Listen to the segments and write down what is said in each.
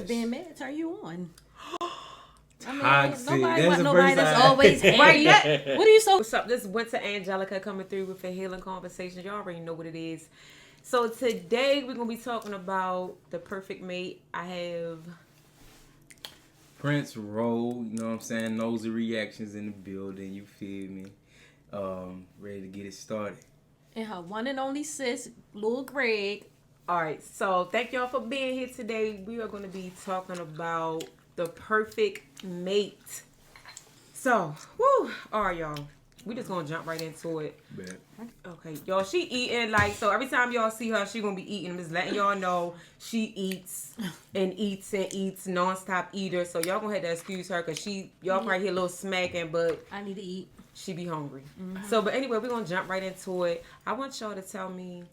Sometimes being mad turn you on. Toxic. Nobody that's always happy. Right, what are you so? What's up? This is Winter Angelica coming through with a healing conversation. Y'all already know what it is. So today we're gonna be talking about the perfect mate. I have Prince Roll, you know what I'm saying? Nosy reactions in the building, you feel me? Ready to get it started. And her one and only sis, Lil Greg. All right, so thank y'all for being here today. We are going to be talking about the perfect mate. So, all right, y'all. We just going to jump right into it. Bet. Okay, y'all, she eating, like, so every time y'all see her, she going to be eating. I'm just letting y'all know she eats and eats and eats, nonstop eater. So y'all going to have to excuse her because y'all probably hear a little smacking, but I need to eat. She be hungry. So, but anyway, we're going to jump right into it. I want y'all to tell me,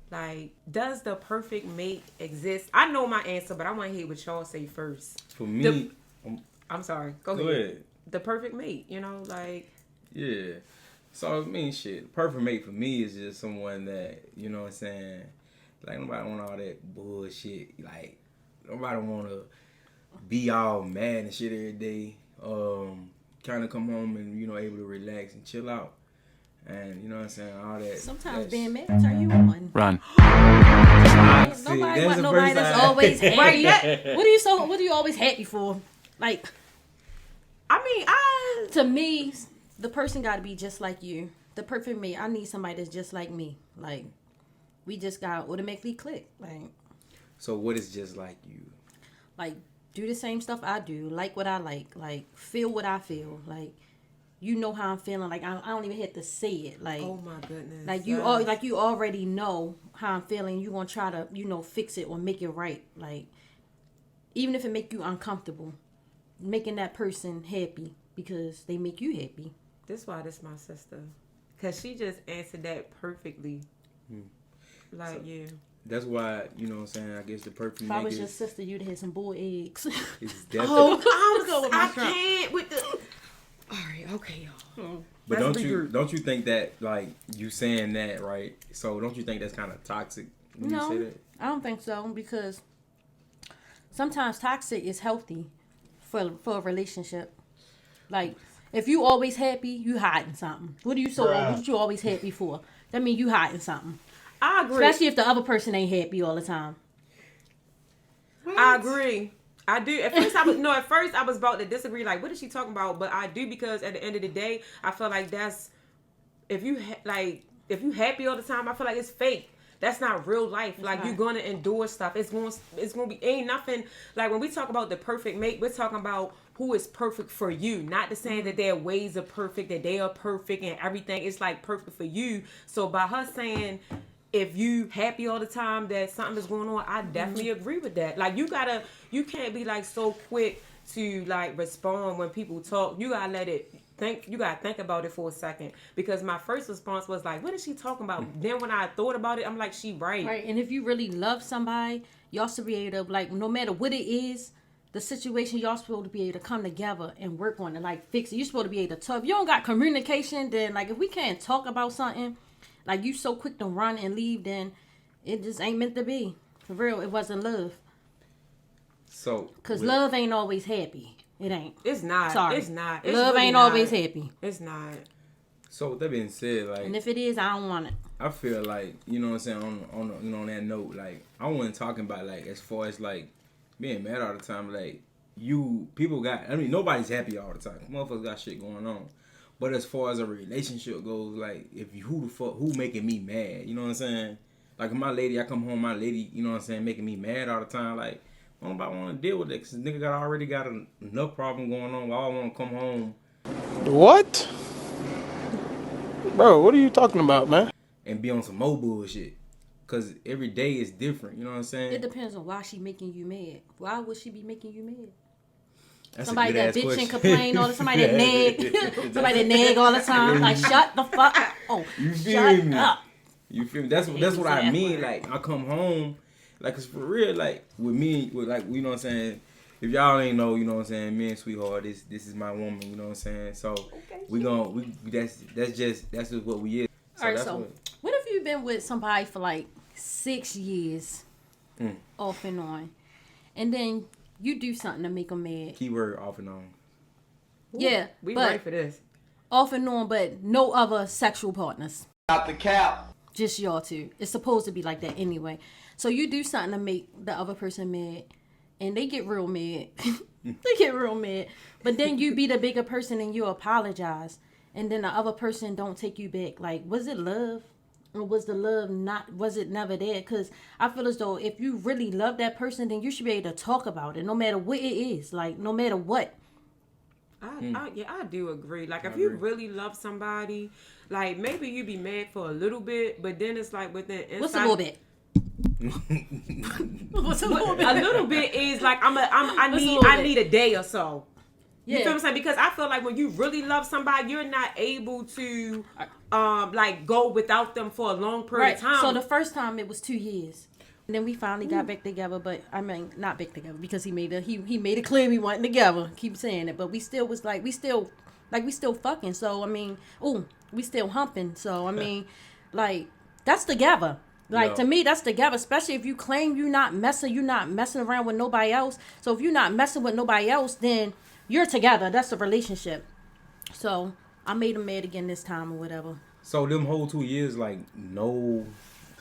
like, does the perfect mate exist? I know my answer, but I want to hear what y'all say first. For me... I'm sorry. Go ahead. The perfect mate, you know, like... Yeah. So, I mean, shit. Perfect mate for me is just someone that, you know what I'm saying, like, nobody want all that bullshit. Like, nobody want to be all mad and shit every day. Kind of come home and, you know, able to relax and chill out. And, you know what I'm saying, all that. Sometimes being mad turn you on. Run. Nobody that's always happy. What are you always happy for? Like, I mean, to me, the person got to be just like you. The perfect mate. I need somebody that's just like me. Like, we just got to automatically click. Like, so what is just like you? Like, do the same stuff I do. Like what I like, feel what I feel. Like, you know how I'm feeling. Like, I don't even have to say it. Like, oh my goodness. Like, you already know how I'm feeling. You gonna try to, fix it or make it right. Like, even if it make you uncomfortable, making that person happy because they make you happy. This is why this my sister, cause she just answered that perfectly. Like, so, yeah. That's why, you know what I'm saying, I guess the perfect if I was your sister, you'd have some boiled eggs. It's definitely... I can't with the... All right, okay, y'all. But don't you think that, like, you saying that, right? So don't you think that's kind of toxic when you say that? I don't think so, because sometimes toxic is healthy for a relationship. Like, if you always happy, you hiding something. What you always happy for? That means you hiding something. I agree. Especially if the other person ain't happy all the time. What? I agree. I do. At first I was about to disagree. Like, what is she talking about? But I do, because at the end of the day, I feel like that's if you happy all the time, I feel like it's fake. That's not real life. It's like, you're gonna endure stuff. It's gonna be ain't nothing. Like, when we talk about the perfect mate, we're talking about who is perfect for you. Not to saying that their ways are perfect, that they are perfect and everything. It's like perfect for you. So by her saying, if you happy all the time that something is going on, I definitely agree with that. Like, you can't be like so quick to like respond when people talk. You gotta think about it for a second. Because my first response was like, what is she talking about? Then when I thought about it, I'm like, she right. Right, and if you really love somebody, y'all should be able to, like, no matter what it is, the situation, y'all supposed to be able to come together and work on it, like, fix it. You're supposed to be able to talk. If you don't got communication, then, like, if we can't talk about something, like, you so quick to run and leave, then it just ain't meant to be. For real, it wasn't love. So, because love ain't always happy. It ain't. It's not. Sorry. It's not. It's love really ain't not. always happy. It's not. So with that being said, like, and if it is, I don't want it. I feel like, you know what I'm saying, on that note, like, I wasn't talking about, like, as far as, like, being mad all the time. Like, nobody's happy all the time. Motherfuckers got shit going on. But as far as a relationship goes, like, who making me mad? You know what I'm saying? Like, my lady, I come home, my lady, you know what I'm saying, making me mad all the time. Like, nobody want to deal with it, because nigga already got enough problem going on. I all want to come home. What? Bro, what are you talking about, man? And be on some more bullshit. Because every day is different, you know what I'm saying? It depends on why she making you mad. Why would she be making you mad? That's somebody that bitch question. And complain all the time. Somebody that nag. Somebody that nag all the time. Like, shut the fuck up. Oh, you feel shut me? up. You feel me? That's what I mean. Like, I come home, like, cause for real, like, with me, with, like, you know what I'm saying? If y'all ain't know, you know what I'm saying, me and Sweetheart, this is my woman, you know what I'm saying? So, that's just what we is. So all right, so what if you've been with somebody for like 6 years, off and on, and then you do something to make them mad. Keyword off and on. Yeah, We but ready for this. off and on, but no other sexual partners. Not the cap. Just y'all two. It's supposed to be like that anyway. So you do something to make the other person mad, and they get real mad. They get real mad. But then you be the bigger person and you apologize, and then the other person don't take you back. Like, was it love? Or was the love not, was it never there? Because I feel as though if you really love that person, then you should be able to talk about it, no matter what it is. Like, no matter what. I do agree. Like, if I you agree. really love somebody, like, maybe you be mad for a little bit, but then it's like within inside. What's a little bit? What's a little bit? A little bit is like I What's a little bit? need a day or so. You Yeah. feel what I'm saying? Because I feel like when you really love somebody, you're not able to like go without them for a long period of time. So the first time it was 2 years. And then we finally got back together, but I mean not back together because he made it clear we weren't together. Keep saying it, but we still was like we still fucking. So I mean, we still humping. So I mean, like that's together. Like Yo. to me, that's together. Especially if you claim you're not messing around with nobody else. So if you're not messing with nobody else, then you're together. That's a relationship. So I made him mad again this time or whatever. So them whole 2 years, like no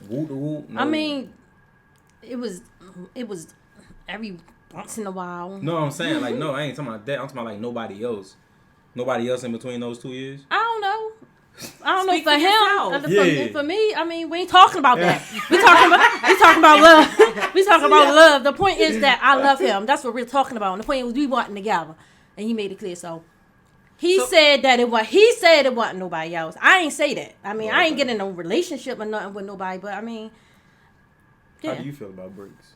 whoop whoop. No, I mean, it was every once in a while. no, I'm saying like no, I ain't talking about that. I'm talking about like nobody else. Nobody else in between those 2 years. I don't know. Speak For for him. yourself. For me, I mean, we ain't talking about that. we talking about love. We talking about love. The point is that I love him. That's what we're talking about. And the point is we wasn't together, and he made it clear. So he said that it was. He said it wasn't nobody else. I ain't say that. I mean, I ain't getting in no relationship or nothing with nobody. But I mean, How yeah, do you feel about breaks?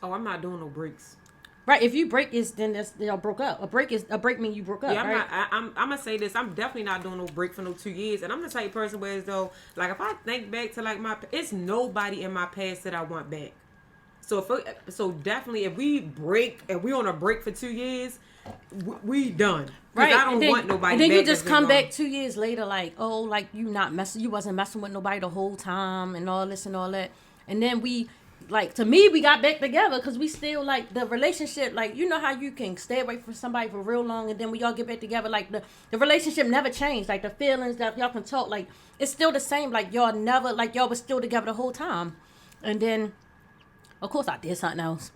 Oh, I'm not doing no breaks. right. If you break, then y'all broke up. A break mean you broke up. Yeah, I'm right? not. I'm gonna say this. I'm definitely not doing no break for no 2 years. And I'm the type of person where as though, like, if I think back to like it's nobody in my past that I want back. So definitely, if we on a break for 2 years, we done. Right. I don't want nobody. And then back you just that's come been back gone. 2 years later, like, oh, like you wasn't messing with nobody the whole time and all this and all that. And then we got back together because we still like the relationship. Like, you know how you can stay away from somebody for real long and then when y'all get back together, like the relationship never changed. Like the feelings that y'all can talk, like it's still the same. Like y'all was still together the whole time. And then, of course, I did something else.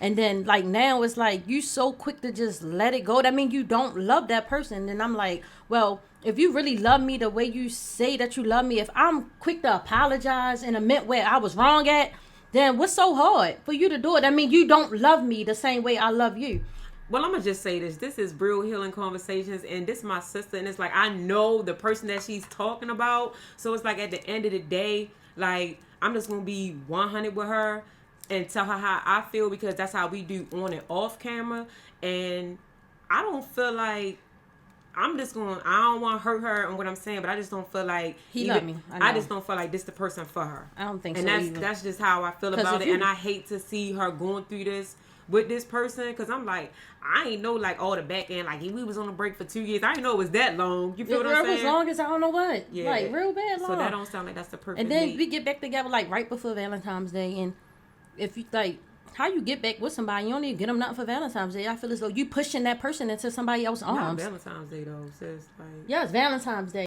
And then like now it's like you so quick to just let it go. That means you don't love that person. And I'm like, well, if you really love me the way you say that you love me, if I'm quick to apologize and admit where I was wrong at, then what's so hard for you to do it? I mean, you don't love me the same way I love you. Well, I'm gonna just say this. This is Real Healing Conversations, and this is my sister, and it's like I know the person that she's talking about. So it's like at the end of the day, like I'm just gonna be 100 with her and tell her how I feel because that's how we do on and off camera. And I don't feel like I don't want to hurt her and what I'm saying, but I just don't feel like He love me. I know. I just don't feel like this the person for her. I don't think and so that's either. that's just how I feel 'Cause about if it. you- And I hate to see her going through this with this person because I'm like, I ain't know like all the back end. Like we was on a break for 2 years. I didn't know it was that long. You feel what I'm It was saying? long as I don't know what. Yeah. Like real bad long. So that don't sound like that's the perfect. And then date. we get back together like right before Valentine's Day. And if you like, how you get back with somebody, you don't even get them nothing for Valentine's Day. I feel as though you pushing that person into somebody else's Not arms. Valentine's Day though, sis. Like Yeah, it's Valentine's Day.